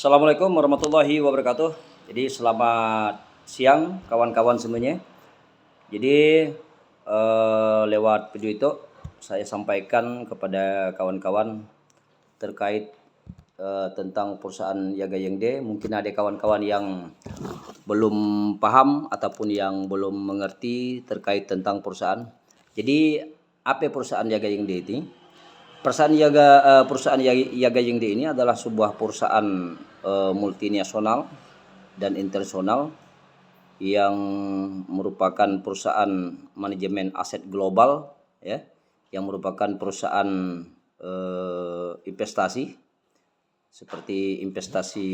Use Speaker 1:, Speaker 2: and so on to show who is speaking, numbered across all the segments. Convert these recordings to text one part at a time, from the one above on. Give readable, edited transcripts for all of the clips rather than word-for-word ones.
Speaker 1: Assalamualaikum warahmatullahi wabarakatuh. Jadi selamat siang kawan-kawan semuanya. Jadi lewat video itu saya sampaikan kepada kawan-kawan terkait tentang perusahaan Yaga Yengde. Mungkin ada kawan-kawan yang belum paham ataupun yang belum mengerti terkait tentang perusahaan. Jadi apa perusahaan Yaga Yengde ini? Perusahaan Yaga Yengde ini adalah sebuah perusahaan multinasional dan internasional yang merupakan perusahaan manajemen aset global, ya, yang merupakan perusahaan investasi seperti investasi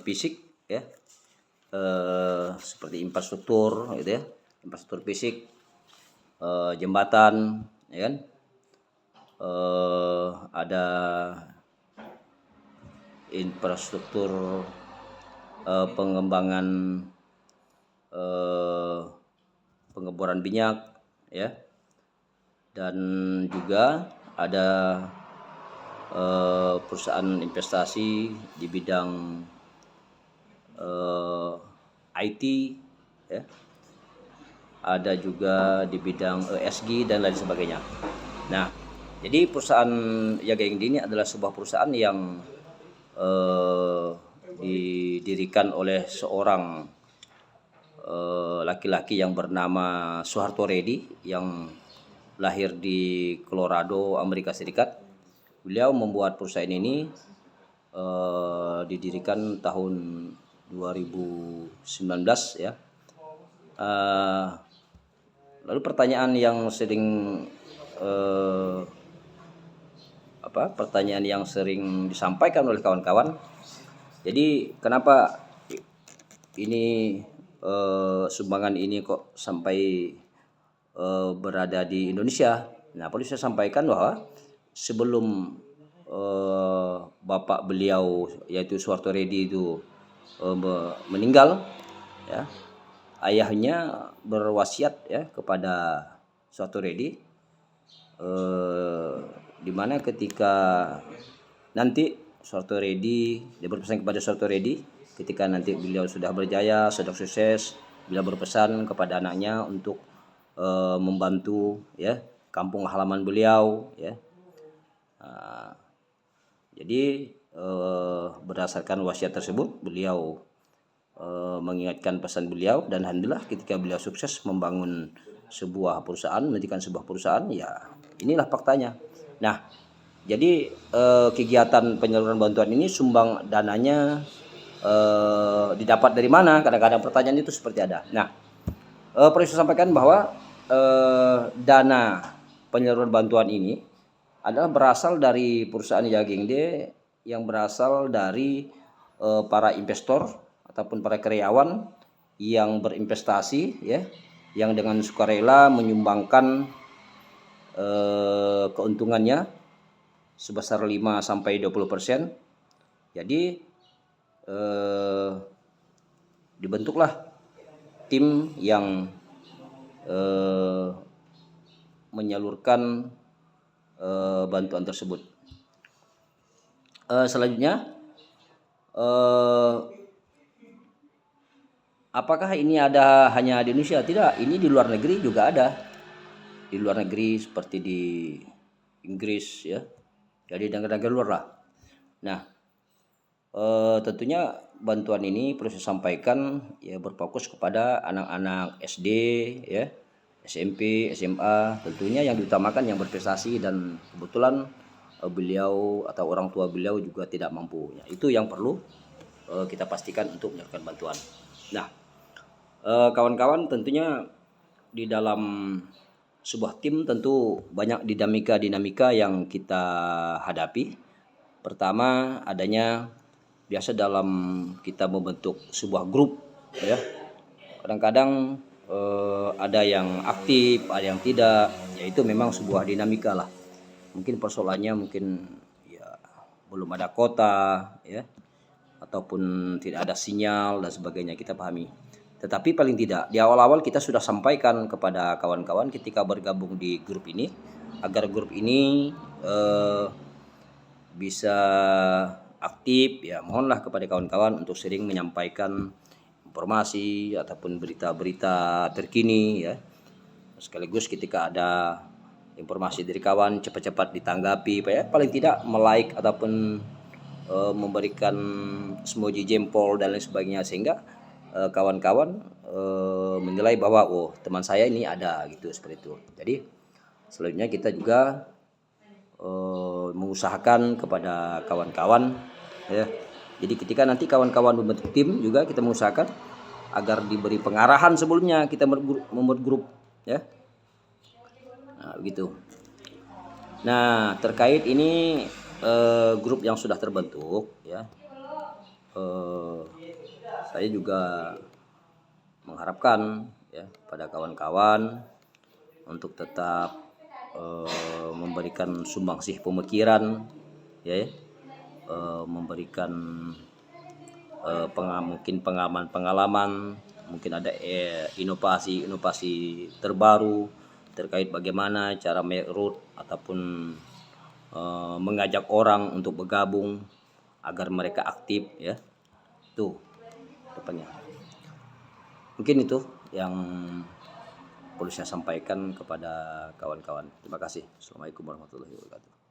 Speaker 1: fisik, ya, seperti infrastruktur, gitu ya, infrastruktur fisik, jembatan, ya kan. Ada infrastruktur pengembangan pengeboran minyak, ya, dan juga ada perusahaan investasi di bidang IT, ya, ada juga di bidang ESG dan lain sebagainya. Nah, jadi perusahaan Yaga Yengde ini adalah sebuah perusahaan yang didirikan oleh seorang laki-laki yang bernama Soeharto Reddy yang lahir di Colorado, Amerika Serikat. Beliau membuat perusahaan ini didirikan tahun 2019, ya. Lalu pertanyaan yang sering disampaikan oleh kawan-kawan, jadi kenapa ini sumbangan ini kok sampai berada di Indonesia? Nah, perlu saya sampaikan bahwa sebelum bapak beliau yaitu Soeharto Reddy itu meninggal, ya, ayahnya berwasiat, ya, kepada Soeharto Reddy, di mana ketika nanti Soeharto Reddy, dia berpesan kepada Soeharto Reddy ketika nanti beliau sudah berjaya, sudah sukses, beliau berpesan kepada anaknya untuk membantu, ya, kampung halaman beliau, ya. Jadi berdasarkan wasiat tersebut beliau mengingatkan pesan beliau, dan alhamdulillah ketika beliau sukses membangun sebuah perusahaan, mendirikan sebuah perusahaan, ya inilah faktanya. Nah, jadi kegiatan penyaluran bantuan ini sumbang dananya didapat dari mana? Kadang-kadang pertanyaan itu seperti ada. Nah, perlu saya sampaikan bahwa dana penyaluran bantuan ini adalah berasal dari perusahaan Yaga Yengde yang berasal dari para investor ataupun para karyawan yang berinvestasi, ya, yang dengan sukarela menyumbangkan keuntungannya sebesar 5-20%. Jadi dibentuklah tim yang menyalurkan bantuan tersebut. Selanjutnya, apakah ini ada hanya di Indonesia? Tidak, ini di luar negeri juga ada. Di luar negeri seperti di Inggris, ya. Jadi negara-negara luar lah. Nah, tentunya bantuan ini perlu saya sampaikan, ya, berfokus kepada anak-anak SD, ya, SMP, SMA, tentunya yang diutamakan yang berprestasi, dan kebetulan beliau atau orang tua beliau juga tidak mampu. Ya, itu yang perlu kita pastikan untuk menyalurkan bantuan. Nah, kawan-kawan, tentunya di dalam sebuah tim tentu banyak dinamika yang kita hadapi. Pertama, adanya biasa dalam kita membentuk sebuah grup, ya, kadang-kadang ada yang aktif, ada yang tidak, ya itu memang sebuah dinamika lah. Mungkin persoalannya ya belum ada kota, ya, ataupun tidak ada sinyal dan sebagainya, kita pahami. Tetapi paling tidak di awal-awal kita sudah sampaikan kepada kawan-kawan ketika bergabung di grup ini, agar grup ini bisa aktif, ya mohonlah kepada kawan-kawan untuk sering menyampaikan informasi ataupun berita-berita terkini ya. Sekaligus ketika ada informasi dari kawan cepat-cepat ditanggapi, ya paling tidak like ataupun memberikan emoji jempol dan lain sebagainya, sehingga kawan-kawan menilai bahwa oh teman saya ini ada gitu, seperti itu. Jadi selanjutnya kita juga mengusahakan kepada kawan-kawan ya. Jadi ketika nanti kawan-kawan membentuk tim juga kita mengusahakan agar diberi pengarahan sebelumnya kita membuat grup ya. Nah, begitu. Nah, terkait ini grup yang sudah terbentuk ya. Saya juga mengharapkan ya pada kawan-kawan untuk tetap memberikan sumbangsih pemikiran ya, memberikan mungkin pengalaman, mungkin ada inovasi terbaru terkait bagaimana cara merekrut ataupun mengajak orang untuk bergabung agar mereka aktif ya. Tuh depannya. Mungkin itu yang perlu saya sampaikan kepada kawan-kawan. Terima kasih. Assalamualaikum warahmatullahi wabarakatuh.